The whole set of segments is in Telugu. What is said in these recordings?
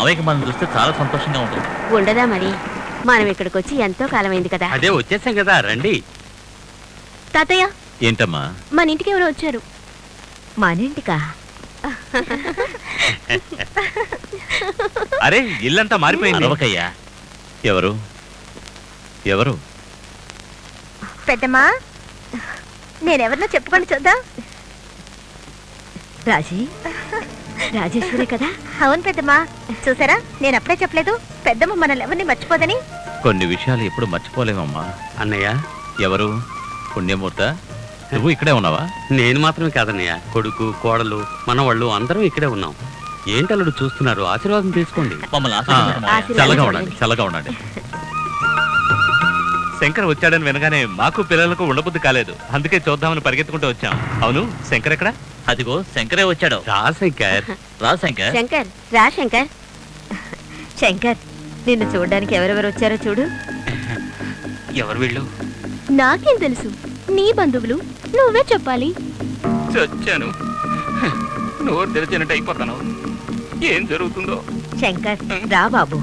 మావయ్యకి మనం చూస్తే చాలా సంతోషంగా ఉంటుంది. ఉండదా మరి, మనం ఇక్కడికి వచ్చి ఎంతో కాలమైంది కదా. అదే వచ్చేసాం కదా, రండి. తాతయ్య, ఏంటమ్మా? మన ఇంటికి ఎవరో వచ్చారు. మన ఇంటికా? అరే ఇల్లంతా మారిపోయింది. అరవకయ్యా. ఎవరు ఎవరు? పెద్దమ్మా, నేనెవరినో చెప్పుకొని చూద్దాం. రాజేశ్వరి కదా? అవును పెద్దమ్మా. చూసారా, నేను అప్పుడే చెప్పలేదు పెద్దమ్మ మనల్ని ఎవరిని మర్చిపోదని. కొన్ని విషయాలు ఎప్పుడు మర్చిపోలేమమ్మా. అన్నయ్య, ఎవరు? పుణ్యమూర్త, నువ్వు ఇక్కడే ఉన్నావా? నేను మాత్రమే కాదన్నయ్య, కొడుకు కోడలు మనవాళ్ళు అందరం ఇక్కడే ఉన్నాం. ఏంటల్లుడు చూస్తున్నారు? ఆశీర్వాదం తీసుకోండి. మమ్మల్ని ఆశీర్వదించండి. చల్లగా ఉండండి, చల్లగా ఉండండి. శంకర్ వచ్చాడని వినగానే మాకు పిల్లలకు ఉండబుద్ధి కాలేదు, అందుకే చూద్దామని పరిగెత్తుకుంటూ వచ్చాం. అవును, శంకర్ ఎక్కడ? అదిగో శంకరే వచ్చాడు. రా శంకర్. రా శంకర్. శంకర్ రా. శంకర్, శంకర్, నిన్ను చూడడానికి ఎవరెవరు వచ్చారో చూడు. ఎవరు వీళ్ళు? నాకేం తెలుసు, నీ బంధువులు, నువ్వే చెప్పాలి. చచ్చాను, నోరు తెరిచినట్టు అయిపోతాను. ఏం జరుగుతుందో. శంకర్ రా బాబు.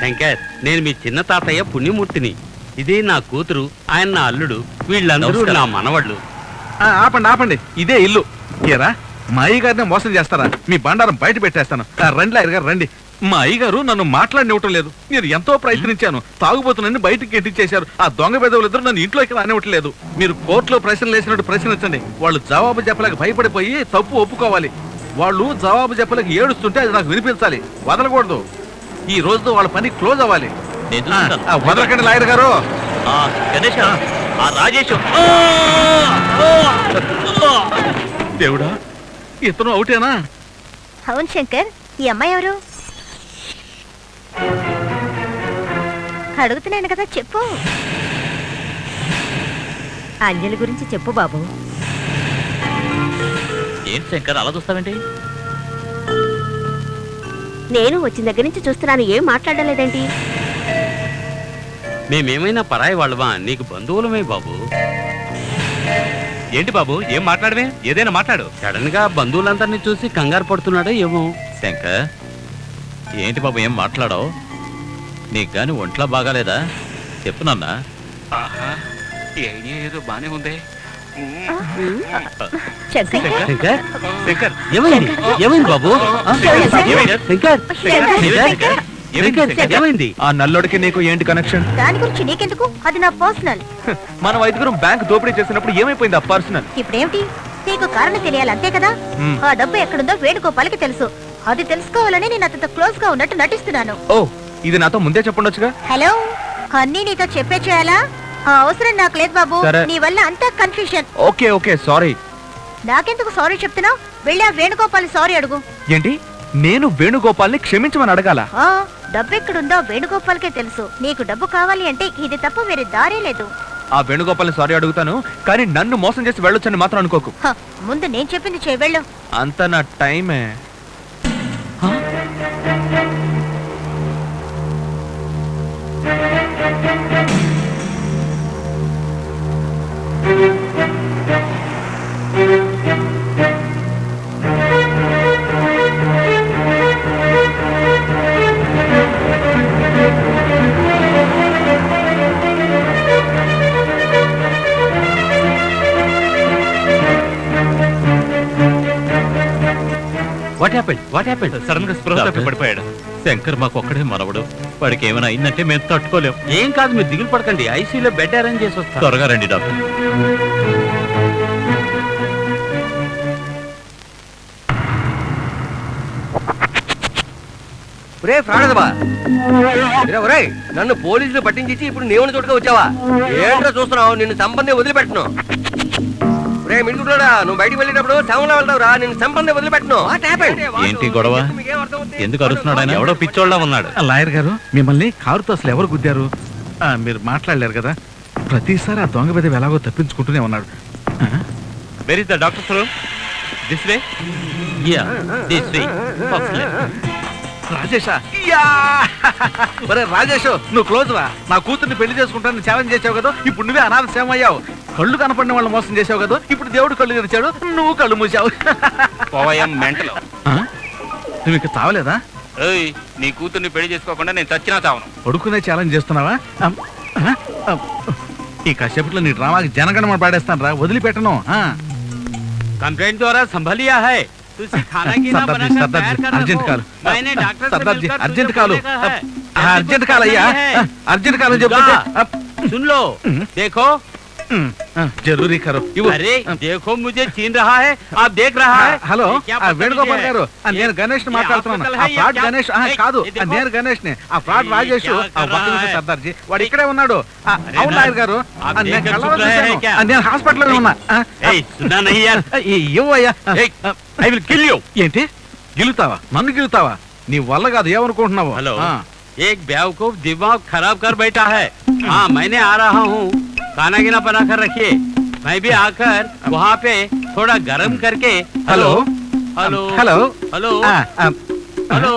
శంకర్, నేను మీ చిన్న తాతయ్య పుణ్యమూర్తిని. ఇది నా కూతురు, ఆయన నా అల్లుడు, వీళ్ళందరూ నా మనవాళ్ళు. ఆపండి ఆపండి, ఇదే ఇల్లు. ఏరా, మా అయ్యగారిని మోసం చేస్తారా? మీ బండారం బయట పెట్టేస్తాను. రండి లాయర్ గారు రండి. మా అయ్యగారు నన్ను మాట్లాడినివ్వటం లేదు. నేను ఎంతో ప్రయత్నించాను. తాగుబోతునని బయటికి ఎట్టించేశారు. ఆ దొంగ పెదవులు ఇద్దరు నన్ను ఇంట్లోకి రానివ్వట్లేదు. మీరు కోర్టులో ప్రశ్నలు వేసినట్టు ప్రశ్నించండి. వాళ్ళు జవాబు చెప్పలేక భయపడిపోయి తప్పు ఒప్పుకోవాలి. వాళ్ళు జవాబు చెప్పలేక ఏడుస్తుంటే అది నాకు వినిపించాలి. వదలకూడదు. ఈ రోజుతో వాళ్ళ పని క్లోజ్ అవ్వాలి. వదలకండి లాయర్ గారు. దేవుడా, ఇతను అవుటేనా? అవును శంకర్, ఈ అమ్మాయి ఎవరు? అడుగుతున్నాను కదా, చెప్పు. అంజలి గురించి చెప్పు బాబు. ఏంటి శంకర్ అలా చూస్తావేంటి? నేను వచ్చిన దగ్గర నుంచి చూస్తున్నాను, ఏం మాట్లాడడం లేదేంటి? మేమేమైనా పరాయి వాళ్ళమా? నీకు బంధువులమే బాబు. ఏంటి బాబు, ఏం మాట్లాడమే? ఏదైనా మాట్లాడు. సడన్ గా బంధువులందరినీ చూసి కంగారు పడుతున్నాడో ఏమో. శంకర్, ఏంటి బాబు ఏం మాట్లాడవు? నీకు గాని ఒంట్లో బాగాలేదా? చెప్పు నాన్న. ఏదో బానే ఉంది. శంకర్, శంకర్, ఏమైంది? ఏమైంది బాబు? శంకర్, ఏమైంది? ఆ నల్లోడికి నీకు ఏంటి కనెక్షన్? దాని గురించి నీకెందుకు, అది నా పర్సనల్. మనం ఐదుగురం బ్యాంక్ దోపిడీ చేసినప్పుడు ఏమైపోయింది ఆ పర్సనల్? ఇప్పుడేమిటి, నీకు కారణం తెలియాలి అంతే కదా. ఆ డబ్బు ఎక్కడుందో వేణుగోపాల్కి తెలుసు. అది తెలుసుకోవాలని నేను అతనితో క్లోజ్ గా ఉన్నట్టు నటిస్తున్నాను. ఓ, ఇది నాతో ముందే చెప్పుండొచ్చుగా. హలో, అన్నీ నీతో చెప్పే చేయాలా? ఆ అవసరం నాకు లేదు బాబు. నీ వల్ల అంతా కన్ఫ్యూషన్. Okay okay, sorry. నాకెందుకు సారీ చెప్తున్నావు? వెళ్ళి ఆ వేణుగోపాల్ సారీ అడుగు. ఏంటి, నేను వేణుగోపాల్ని క్షమించమని అడగాల? డబ్బు ఎక్కడుందో వేణుగోపాల్కే తెలుసు. నీకు డబ్బు కావాలి అంటే ఇది తప్ప వేరే దారే లేదు. ఆ వేణుగోపాల్ని సారీ అడుగుతాను, కానీ నన్ను మోసం చేసి వెళ్ళొచ్చని మాత్రం అనుకోకు. ముందు నేను చెప్పింది చేయి, వెళ్ళు. అంత నా టైమే. సడన్ గా స్పృహ తప్పి పడిపోయాడు. శంకర్ మాకు ఒక్కడే మనవడు. వాడికి ఏమైనా అయిందంటే మేము తట్టుకోలేం. ఏం కాదు, మీరు దిగులు పడకండి. ఐసీయూలో బెడ్ అరేంజ్ చేసి వస్తాం. త్వరగా రండి డాక్టర్. నన్ను పోలీసులు పట్టించి ఇప్పుడు నీవుని చోటుగా వచ్చావా? ఏంట్రా చూస్తున్నావు? నిన్ను సంబంధం వదిలిపెట్టను. రే మిడుగుడా, నువ్వు బయటికి వెళ్ళేటప్పుడు శవంలో వెళ్తావురా. నిన్ను సంబంధం వదిలిపెట్టను. ఏంటి గొడవ? ఎందుకు అరుస్తున్నాడు ఆయన? ఎవడో పిచ్చోళ్ళ ఉన్నాడు. లాయర్ గారు, మిమ్మల్ని కారుతో అసలు ఎవరు గుద్దారు? మీరు మాట్లాడలేరు కదా. ప్రతిసారి ఆ దొంగ పెదవి ఎలాగో తప్పించుకుంటూనే ఉన్నాడు. Where is the doctor's room? This way. Yeah, this way. రాజేషా, రాజేష్, నువ్వు క్లోజ్ రా. నా కూతుర్ని పెళ్లి చేసుకుంటానని ఛాలెంజ్ చేసావు కదా, ఇప్పుడు నువ్వే అనాథ సేవ అయ్యావు. కళ్ళు కనపడిన వాళ్ళని మోసం చేసావు కదా, ఇప్పుడు దేవుడు కళ్ళు తెరిచాడు, నువ్వు కళ్ళు మూసావు. మెంటల్. నువ్వు ఇక తావలేదా? ఏయ్, నీ కూతుర్ని పెళ్లి చేసుకోకుండా నేను చచ్చినా చావను. పడుకునే ఛాలెంజ్ చేస్తున్నావా ఈ కాసేపట్లో నీ డ్రామాకి జనగణమని పాడేస్తాను రా, వదిలిపెట్టను. कंप्लेंट द्वारा संभालिया है तुझे खाना की ना सरदार जी, बनाकर सरदार जी, तैयार करना अर्जेंट वो। काल। मैंने डॉक्टर से सरदार जी, मिलकर अर्जेंट तुझे कालो। बोलेगा है। అర్జెంట్ కాలయ్యా, అర్జెంట్ కాలం जा, చెప్తే सुन लो देखो జరూరీ కరో ఇవ్వు. अरे देखो मुझे छीन रहा है आप देख रहा है హలో ये क्या बदतमीजी వేణుగోపాల్ है? గారు నేను గణేష్ ये మాట్లాడుతున్నాను. hospital ఆ है, ये ఫ్రాడ్ क्या- గణేష్ नहीं, కాదు, ये देखो। నేను గణేష్ ని. ఆ ఫ్రాడ్ ये రాజేష్ क्या ఆ कर ఒక్క रहा నిమిషం है? సర్దార్జీ, వాడు ఇక్కడే ఉన్నాడు. अरे అవును ना, నాయర్ గారు, आप నేను देखकर కళ్ళలో चुप रहे हैं చూశాను. क्या? నేను హాస్పిటల్లో ఉన్నా. ए, सुना नहीं यार ఇవ్వయ్యా. ఐ విల్ కిల్ యూ ఏంటి గిలుతావా? నన్ను గిలుతావా? నీ వల్ల కాదు, ఏమనుకుంటున్నావు? हेलो ఆ. एक बेवकूफ दिमाग खराब कर बैठा है हाँ मैंने आ रहा हूँ खाना गिना बना कर रखिए मैं भी आकर वहाँ पे थोड़ा गर्म करके హలో हेलो హలో हेलो ఆ, ఆ, हेलो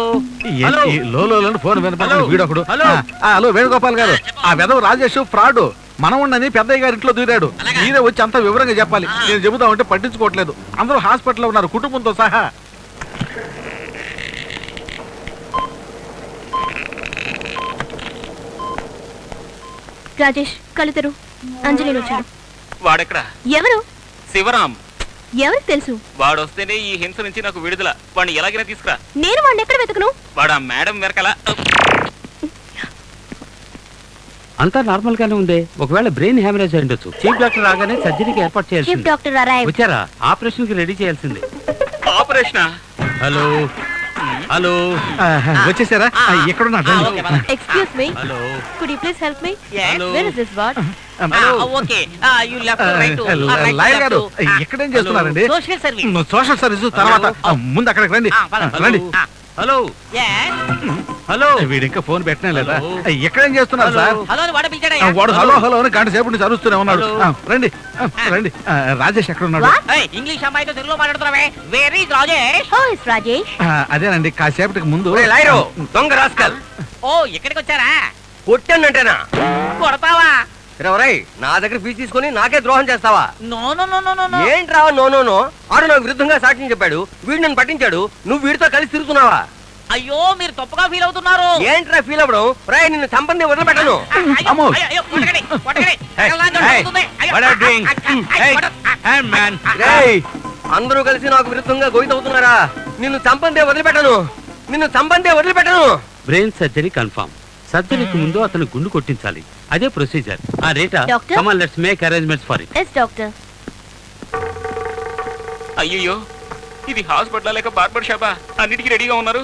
हेलो ఈ లోలో ఫోన్ వినపడుతుంది. హలో. వీడొకడు. హలో. హలో వేణుగోపాల్ గారు, ఆ వెధవ రాజేష్ ఫ్రాడ్ మనం ఉండని పెద్దయ్య గారి ఇంట్లో దూరాడు. మీరే వచ్చి అంత వివరంగా చెప్పాలి. నేను చెబుదామంటే పట్టించుకోవట్లేదు. అందరూ హాస్పిటల్లో ఉన్నారు, కుటుంబంతో సహా. రాజేష్ కళ్ళు తెరు. అంజలిని వచ్చాడు. వాడెక్కడ? ఎవరు? శివరాం. ఎవరికి తెలుసు? వాడు వస్తేనే ఈ హింస నుంచి నాకు విడుదల. వాడిని ఎలాగైనా తీసుకురా. నేను వాడిని ఎక్కడ వెతకను? వాడు ఆ మేడం వెనకాల. అంతా నార్మల్ గానే ఉంది ఒకవేళ బ్రెయిన్ హ్యామరేజ్ అయి ఉండొచ్చు చీఫ్ డాక్టర్ రాగానే సర్జరీకి ఏర్పాటు చీఫ్ చేయాల్సింది డాక్టర్ అరైవ్. వచ్చారా ఆపరేషన్ కి రెడీ చేయాల్సింది ఆపరేషనా? హలో హలో వచ్చేసారా? ఎక్కడున్నారు? Excuse me, hello could you please help me? Hello. Where is this ward? Lawyer గారు ఎక్కడేం చేస్తున్నారండి? Social service. సోషల్ సర్వీస్ తర్వాత ముందు అక్కడికి రండి. రండి. హలో హలో వీడు ఇంకా ఫోన్ పెట్టనే లేదా? హలో. ఎక్కడేం చేస్తున్నారు సార్? హలో అని వాడ పిలిచాడయ్యా. వాడు హలో హలో అని గంట సేపు నుంచి అరుస్తూనే ఉన్నాడు. హలో. రండి రండి. రాజేష్ ఎక్కడ ఉన్నాడు? What? ఏయ్, ఇంగ్లీష్ అమ్మాయితో తెలుగులో మాట్లాడుతున్నావే. Very Rajesh. How is Rajesh? అదేనండి కాసేపటికి ముందు. ఒరే లాయరు దొంగ రాస్కల్, ఓ ఇక్కడికి వచ్చారా? కొట్టానంటేనా? కొడతావా? ఒరేయ్, నా దగ్గర ఫీజు తీసుకొని నాకే ద్రోహం చేస్తావా? No no no no no no. ఏంట్రా నో నో నో? ఆడు నాకు విరుద్ధంగా సాక్ష్యం చెప్పాడు, వీడు నన్ను పట్టించాడు, నువ్వు వీడితో కలిసి తిరుగుతున్నావా? అయ్యో మీరు తప్పుగా ఫీల్ అవుతున్నారు. ఏంట్రా ఫీల్ అవ్వడం? రాయ్ నిన్ను సంబంధి వదిలిపెట్టను. అయ్యో, అమ్మో. అయ్యో, అయ్యో, కొట్టకండి, కొట్టకండి. Hey, ఎలాంటి hey, ఉంటుంది? అయ్యో, what are you doing? Hey, hey, man. రేయ్, అందరూ కలిసి నాకు విరుద్ధంగా గోయితవుతున్నారా? నిన్ను సంబంధి వదిలిపెట్టను, నిన్ను సంబంధి వదిలిపెట్టను. బ్రెయిన్ సర్జరీ కన్ఫర్మ్ సర్జరీకి ముందు అతను గుండు కొట్టించాలి అదే ప్రొసీజర్ ఆ రేటా Doctor? Come on let's make arrangements for it yes doctor. అయ్యో, ఇది హాస్పిటల్ లేక బార్బర్ షాపా? అన్నిటికీ రెడీగా ఉన్నారు.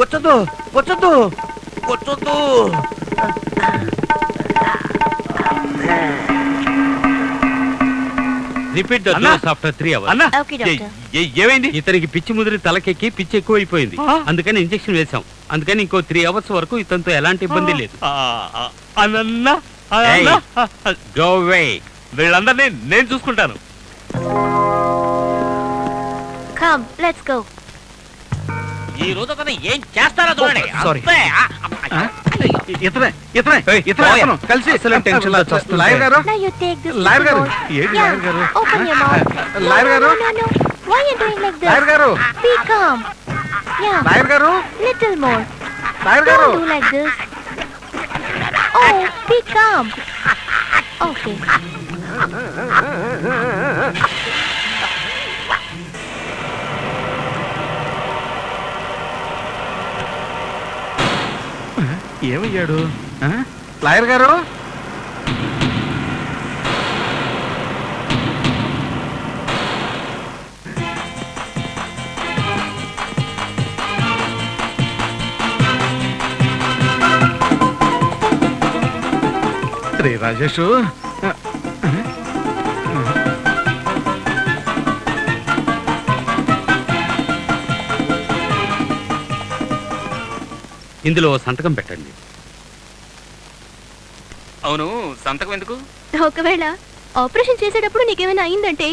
వచ్చొద్దు వచ్చొద్దు వచ్చొద్దు. రిపీట్ ద అన్నా. డోస్ ఆఫ్టర్ 3 అవర్స్ అన్నా, Okay, doctor. ఏమైంది? ఇతనికి పిచ్చి ముదిరి తలకెక్కి పిచ్చి ఎక్కువైపోయింది అందుకని ఇంజెక్షన్ వేశాం అందుకని ఇంకో 3 అవర్స్ వరకు ఇతనితో ఎలాంటి ఇబ్బంది లేదు అన్నా, గో వే వీళ్ళందరినీ నేను చూసుకుంటాను. Come let's go. ఈ రోజు అతను ఏం చేస్తారో చూడండి. sorry. అంతే. ఇతనే ఇతనే ఇతనే అతను. కలిసి లాయర్ గారు, Now you take this. Lawyer గారు little ఏంటి Yeah. లాయర్ గారు? Open your mouth. లాయర్ గారు, No, no, no. Why you doing like this? Lawyer గారు, Be calm. Yeah. లాయర్ గారు, Little more. లాయర్ గారు. Don't do like this. Oh, be calm. Okay. ఏమయ్యాడు? లాయర్ గారు, రే రాజేష్, ఇందులో ఓ సంతకం పెట్టండి అవును, సంతకం ఎందుకు? ఒకవేళ ఆపరేషన్ చేసేటప్పుడు నీకేమైనా అయిందంటే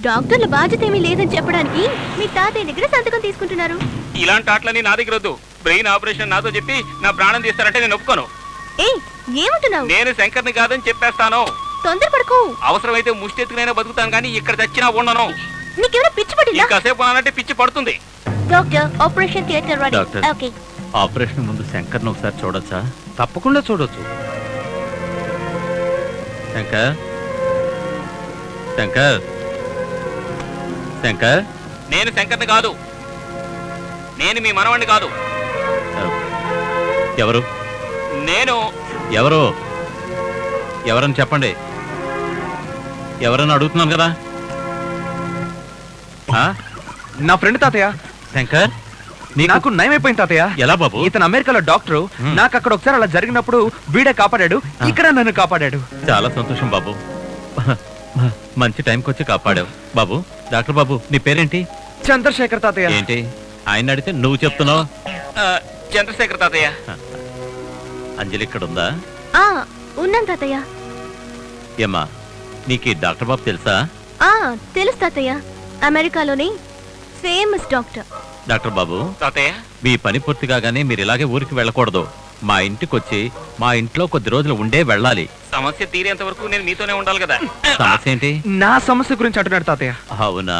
డాక్టర్ల బాధ్యత ఏమీ లేదని చెప్పడానికి మీ తాతయ్య దగ్గర సంతకం తీసుకుంటున్నారు. ఇలాంటి ఆటలని నా దగ్గర వద్దు. బ్రెయిన్ ఆపరేషన్ నాతో చెప్పి నా ప్రాణం తీస్తారంటే నేను ఒప్పుకోను. ఏ ఏమంటున్నావు? నేను శంకర్ని కాదని చెప్పేస్తాను. తొందరపడకు. అవసరమైతే ముష్టెత్తుకునైనా బతుకుతాను, కానీ ఇక్కడ చచ్చినా ఉండను. నీకేమైనా పిచ్చి పట్టిందా? ఇంకాసేపు అనంటే పిచ్చి పడుతుంది. Doctor operation theatre ready. Doctor. Okay. Operation ముందు శంకర్ని ఒకసారి చూడొచ్చా? తప్పకుండా చూడొచ్చు. శంకర్, శంకర్, శంకర్. నేను శంకర్ని కాదు, నేను మీ మనవణ్ణి కాదు. ఎవరు? నేను ఎవరు? ఎవరని చెప్పండి. ఎవరని అడుగుతున్నాను కదా. ఆ? నా ఫ్రెండ్ తాతయ్య. శంకర్, నాకు నయమైపోయింది తాతయ్య. ఎలా బాబు? ఇతను అమెరికాలో డాక్టరు. నాకు అక్కడ ఒకసారి అలా జరిగినప్పుడు వీడే కాపాడాడు, ఇక్కడ నన్ను కాపాడాడు. చాలా సంతోషం బాబు. మంచి టైంకి వచ్చి కాపాడావు బాబు. డాక్టర్ బాబు, నీ పేరేంటి? చంద్రశేఖర్ తాతయ్య. ఏంటి ఆయన అడిగితే నువ్వు చెప్తున్నావు? చంద్రశేఖర్ తాతయ్య. అంజలి ఇక్కడ ఉందా? ఉన్నాను తాతయ్య. ఏమ్మా, నీకు ఈ డాక్టర్ బాబు తెలుసా? తెలుసు తాతయ్య, అమెరికాలోని ఫేమస్ డాక్టర్. డాక్టర్ బాబు, తాతయ్య, మీ పని పూర్తి కాగానే మీరు ఇలాగే ఊరికి వెళ్ళకూడదు. మా ఇంటికి వచ్చి మా ఇంట్లో కొద్ది రోజులు ఉండే వెళ్ళాలి. సమస్య తీరేంత వరకు నేను మీతోనే ఉండాలి కదా. సమస్య ఏంటి? నా సమస్య గురించి అంటున్నాడు తాతయ్య. అవునా?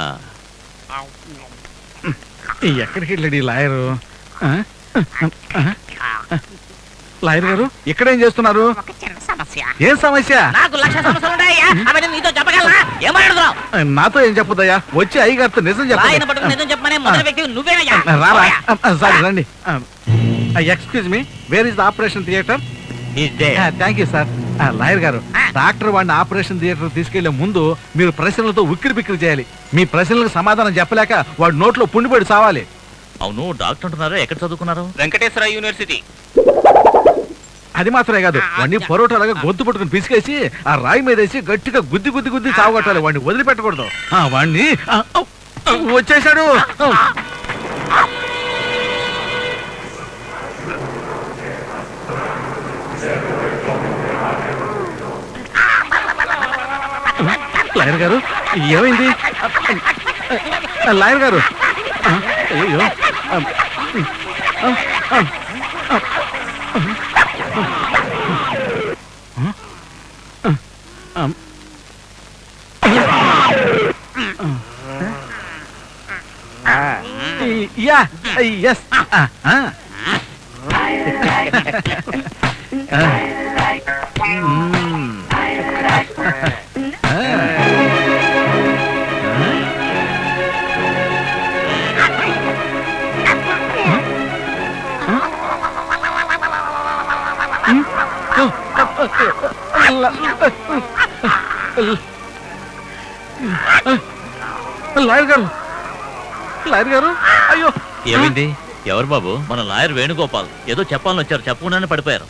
ఎక్కడికి వెళ్ళాడు ఈ లాయరు? లాయర్ గారు ఇక్కడేం చేస్తున్నారు? ఒక చిన్న సమస్య. ఏం సమస్య? నాకు 1,00,000 సమస్యలు ఉన్నాయా? అవన్నీ నీతో చెప్పగలనా? ఏం మాట్లాడుతున్నావు? నాతో ఏం చెప్పదయ్యా? వచ్చి అయ్యగారితో నిజం ఆయన చెప్పండి. పట్టుకుని నిజం చెప్పమనే మొదటి వ్యక్తి నువ్వేనయ్యా. రారా, సార్ రండి. Excuse me, where is the operation theatre? Thank you sir. Lawyer గారు, డాక్టర్ వాడిని ఆపరేషన్ థియేటర్ తీసుకెళ్లే ముందు మీరు ప్రశ్నలతో ఉక్కిరి బిక్కిరి చేయాలి. మీ ప్రశ్నలకు సమాధానం చెప్పలేక వాడి నోట్లో పుండిపడి చావాలి. అవును, డాక్టర్ అంటున్నారు. ఎక్కడ చదువుకున్నారు? వెంకటేశ్వర యూనివర్సిటీ. అది మాత్రమే కాదు, వాడిని పరోటాలాగా గొంతు పట్టుకుని పిసికేసి ఆ రాయి మీద వేసి గట్టిగా గుద్ది గుద్ది గుద్ది చావగొట్టాలి. వాడిని వదిలిపెట్టకూడదు. వాడిని వచ్చేసాడు. లాయర్ గారు, ఏమైంది? లాయర్ గారు, అయ్యో, యా, ఎస్. లాయర్ గారు, లాయర్ గారు, అయ్యో. ఏమైంది? ఎవరు బాబు? మన లాయర్ వేణుగోపాల్. ఏదో చెప్పాలని వచ్చారు, చెప్పకుండానే పడిపోయారు.